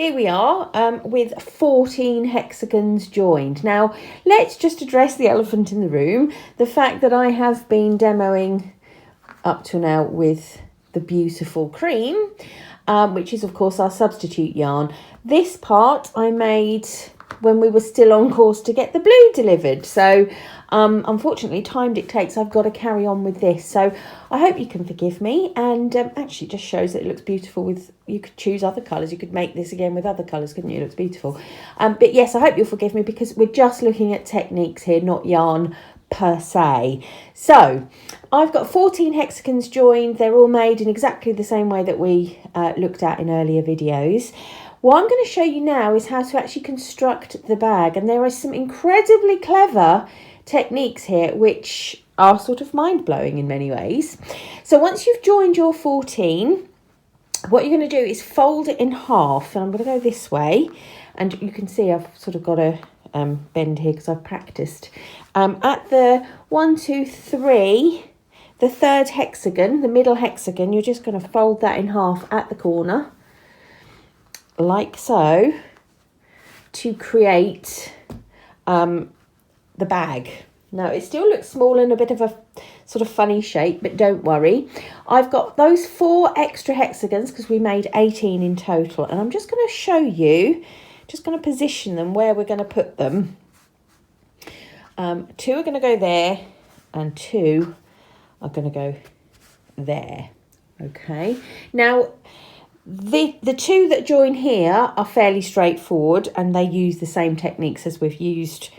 here we are with 14 hexagons joined. Now, let's just address the elephant in the room, the fact that I have been demoing up to now with the beautiful cream, which is, of course, our substitute yarn. This part I made when we were still on course to get the blue delivered. So unfortunately, time dictates I've got to carry on with this. So I hope you can forgive me. And actually it just shows that it looks beautiful with, you could choose other colours. You could make this again with other colours, couldn't you? It looks beautiful. But yes, I hope you'll forgive me because we're just looking at techniques here, not yarn per se. So I've got 14 hexagons joined. They're all made in exactly the same way that we looked at in earlier videos. What I'm going to show you now is how to actually construct the bag, and there are some incredibly clever techniques here which are sort of mind-blowing in many ways. So once you've joined your 14, what you're going to do is fold it in half, and I'm going to go this way, and you can see I've sort of got a bend here because I've practiced. At the 1, 2, 3, the third hexagon, the middle hexagon, you're just going to fold that in half at the corner, like so, to create the bag. Now it still looks small and a bit of a sort of funny shape, but don't worry. I've got those 4 extra hexagons because we made 18 in total, and I'm just going to show you, just going to position them where we're going to put them. 2 are going to go there and 2 are going to go there. Okay, now the 2 that join here are fairly straightforward, and they use the same techniques as we've used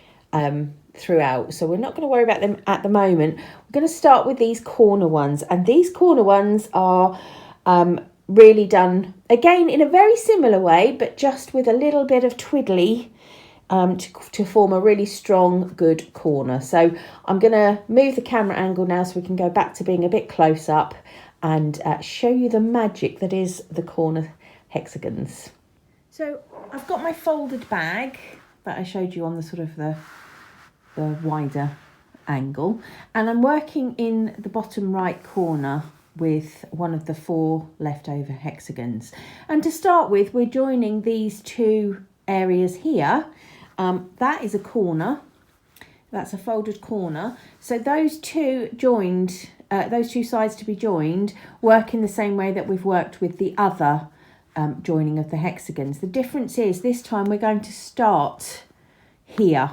throughout, so we're not going to worry about them at the moment. We're going to start with these corner ones, and these corner ones are really done again in a very similar way, but just with a little bit of twiddly to form a really strong, good corner. So I'm going to move the camera angle now so we can go back to being a bit close up and show you the magic that is the corner hexagons. So I've got my folded bag that I showed you on the sort of the wider angle, and I'm working in the bottom right corner with one of the 4 leftover hexagons. And to start with, we're joining these 2 areas here. That is a corner, that's a folded corner. So those 2 joined, those 2 sides to be joined work in the same way that we've worked with the other joining of the hexagons. The difference is this time we're going to start here.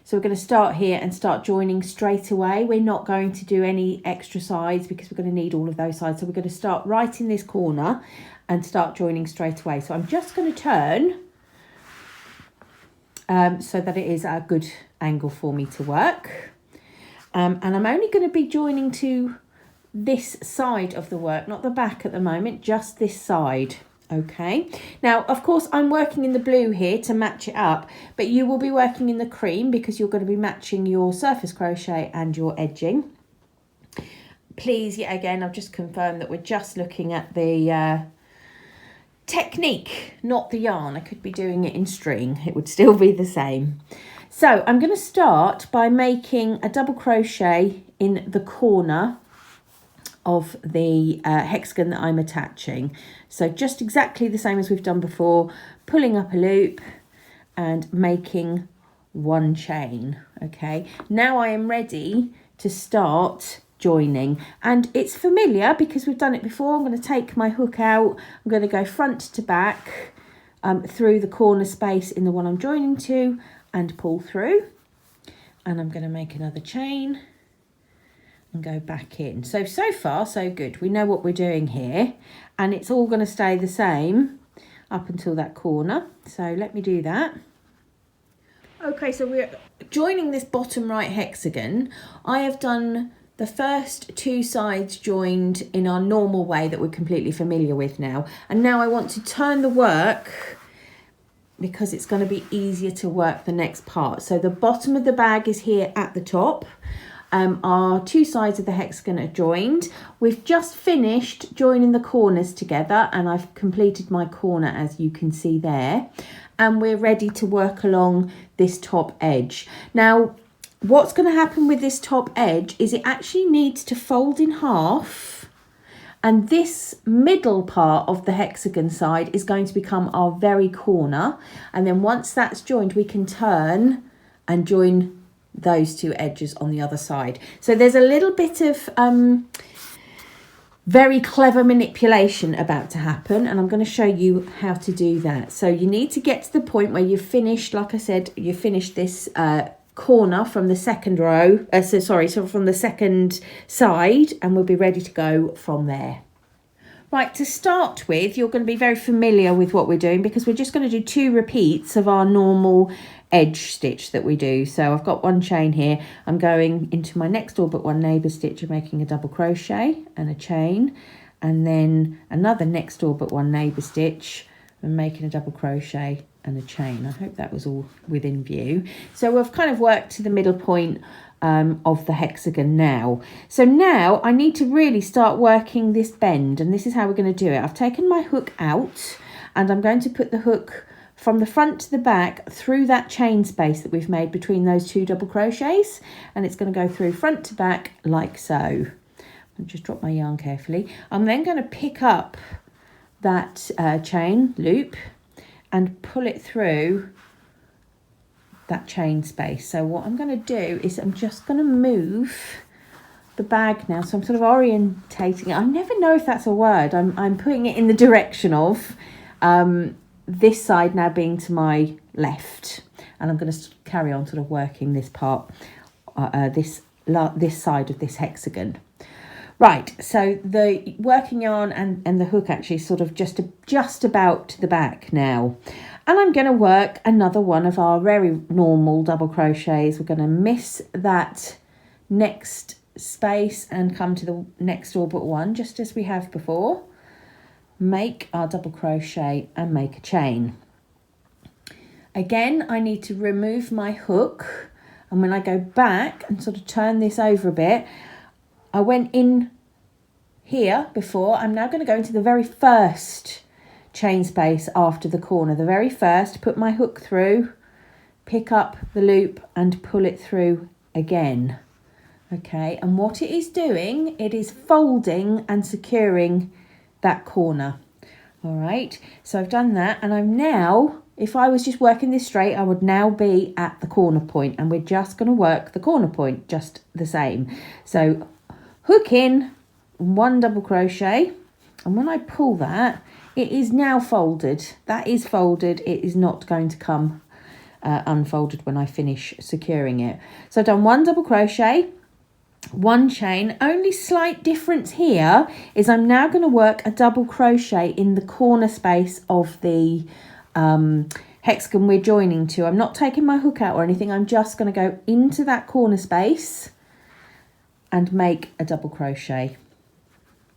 So we're going to start here and start joining straight away. We're not going to do any extra sides because we're going to need all of those sides. So we're going to start right in this corner and start joining straight away. So I'm just going to turn so that it is a good angle for me to work. And I'm only going to be joining to this side of the work, not the back at the moment, just this side. Okay, now of course I'm working in the blue here to match it up, but you will be working in the cream because you're going to be matching your surface crochet and your edging. Please, yet again, I've just confirmed that we're just looking at the technique, not the yarn. I could be doing it in string, it would still be the same. So I'm going to start by making a double crochet in the corner of the hexagon that I'm attaching. So just exactly the same as we've done before, pulling up a loop and making 1 chain. Okay, now I am ready to start joining, and it's familiar because we've done it before. I'm going to take my hook out, I'm going to go front to back through the corner space in the one I'm joining to and pull through, and I'm going to make another chain and go back in. So far so good. We know what we're doing here, and it's all going to stay the same up until that corner. So let me do that. Okay, so we're joining this bottom right hexagon. I have done the first 2 sides joined in our normal way that we're completely familiar with now, and now I want to turn the work because it's going to be easier to work the next part. So the bottom of the bag is here at the top. Our 2 sides of the hexagon are joined. We've just finished joining the corners together, and I've completed my corner as you can see there, and we're ready to work along this top edge. Now what's going to happen with this top edge is it actually needs to fold in half And this middle part of the hexagon side is going to become our very corner. And then once that's joined, we can turn and join those two edges on the other side. So there's a little bit of very clever manipulation about to happen, and I'm going to show you how to do that. So you need to get to the point where you've finished, like I said, you finished this corner from the second row, so from the second side, and we'll be ready to go from there. Right, to start with, you're going to be very familiar with what we're doing because we're just going to do 2 repeats of our normal edge stitch that we do. So I've got 1 chain here. I'm going into my next door but one neighbour stitch and making a double crochet and a chain, and then another next door but one neighbour stitch and making a double crochet and a chain. I hope that was all within view. So we've kind of worked to the middle point of the hexagon now. So now I need to really start working this bend, and this is how we're going to do it. I've taken my hook out and I'm going to put the hook from the front to the back through that chain space that we've made between those 2 double crochets, and it's going to go through front to back like so. I'll just drop my yarn carefully. I'm then going to pick up that chain loop and pull it through that chain space. So what I'm going to do is I'm just going to move the bag now. So I'm sort of orientating it. I never know if that's a word. I'm putting it in the direction of this side now being to my left, and I'm going to carry on sort of working this part, this side of this hexagon. Right, so the working yarn and the hook actually sort of just about to the back now. And I'm going to work another one of our very normal double crochets. We're going to miss that next space and come to the next door but one, just as we have before. Make our double crochet and make a chain. Again, I need to remove my hook, and when I go back and sort of turn this over a bit, I went in here before. I'm now going to go into the very first chain space after the corner, the very first, put my hook through, pick up the loop and pull it through again. Okay, and what it is doing, it is folding and securing that corner. All right, so I've done that, and I'm now, if I was just working this straight, I would now be at the corner point, and we're just going to work the corner point just the same. So hook in, 1 double crochet, and when I pull that, it is now folded. That is folded. It is not going to come unfolded when I finish securing it. So I've done 1 double crochet, 1 chain. Only slight difference here is I'm now going to work a double crochet in the corner space of the hexagon we're joining to. I'm not taking my hook out or anything. I'm just going to go into that corner space and make a double crochet.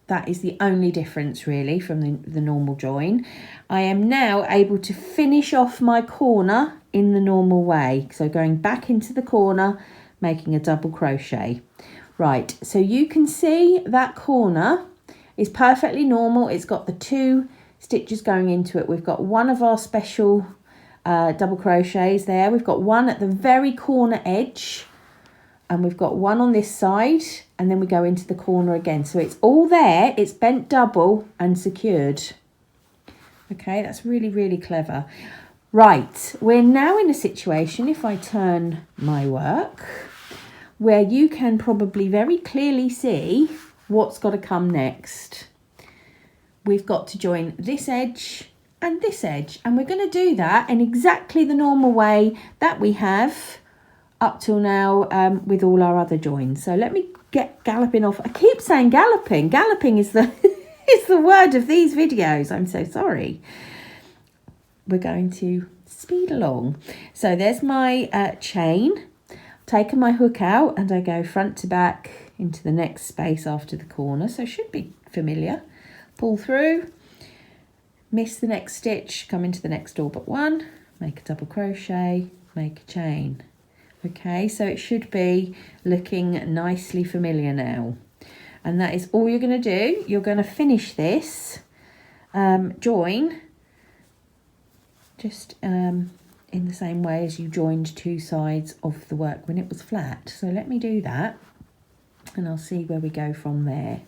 That is the only difference really from the normal join. I am now able to finish off my corner in the normal way. So going back into the corner, making a double crochet. Right, so you can see that corner is perfectly normal. It's got the 2 stitches going into it. We've got 1 of our special double crochets there. We've got 1 at the very corner edge, and we've got 1 on this side, and then we go into the corner again. So it's all there, it's bent double and secured. Okay, that's really, really clever. Right, we're now in a situation, if I turn my work, where you can probably very clearly see what's got to come next. We've got to join this edge and this edge, and we're going to do that in exactly the normal way that we have up till now with all our other joins. So let me get galloping off. I keep saying galloping. Galloping is the is the word of these videos. I'm so sorry. We're going to speed along. So there's my chain. Taken my hook out and I go front to back into the next space after the corner. So should be familiar. Pull through, miss the next stitch, come into the next door but one, make a double crochet, make a chain. Okay, so it should be looking nicely familiar now. And that is all you're going to do. You're going to finish this join just in the same way as you joined 2 sides of the work when it was flat. So let me do that and I'll see where we go from there.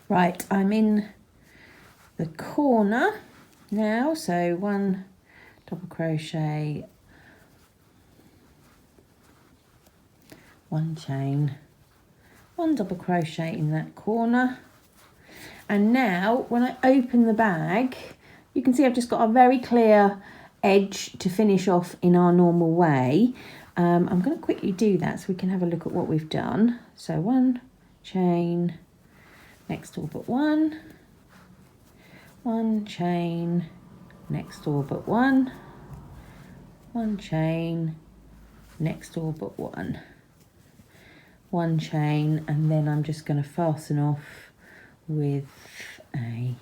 Right, I'm in the corner now, so 1 double crochet, 1 chain, 1 double crochet in that corner. And now when I open the bag, you can see I've just got a very clear edge to finish off in our normal way. I'm going to quickly do that so we can have a look at what we've done. So 1 chain, next all but 1, 1 chain, next all but 1, 1 chain, next all but 1, 1 chain, and then I'm just going to fasten off with a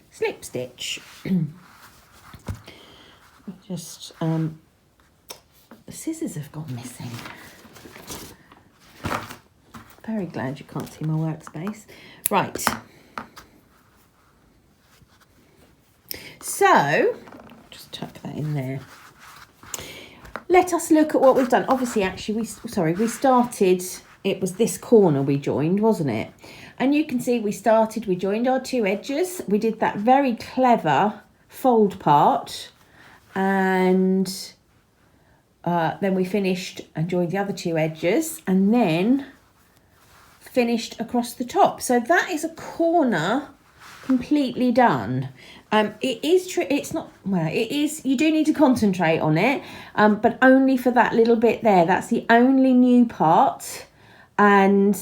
slip stitch. Just the scissors have gone missing. Very glad you can't see my workspace. Right. So just tuck that in there. Let us look at what we've done. Obviously, actually, we started. It was this corner we joined, wasn't it? And you can see we joined our 2 edges. We did that very clever fold part, and then we finished and joined the other 2 edges, and then finished across the top. So that is a corner completely done. It is true. It's not, well, it is, you do need to concentrate on it, but only for that little bit there. That's the only new part. And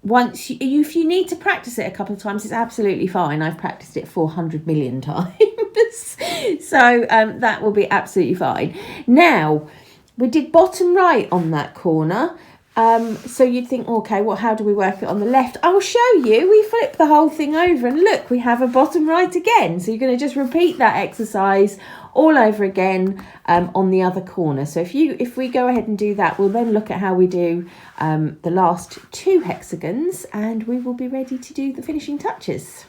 once if you need to practice it a couple of times, it's absolutely fine. I've practiced it 400 million times. So that will be absolutely fine. Now, we did bottom right on that corner. So you'd think, okay, well, how do we work it on the left? I'll show you. We flip the whole thing over and look, we have a bottom right again. So you're going to just repeat that exercise all over again on the other corner. So if we go ahead and do that, we'll then look at how we do the last 2 hexagons, and we will be ready to do the finishing touches.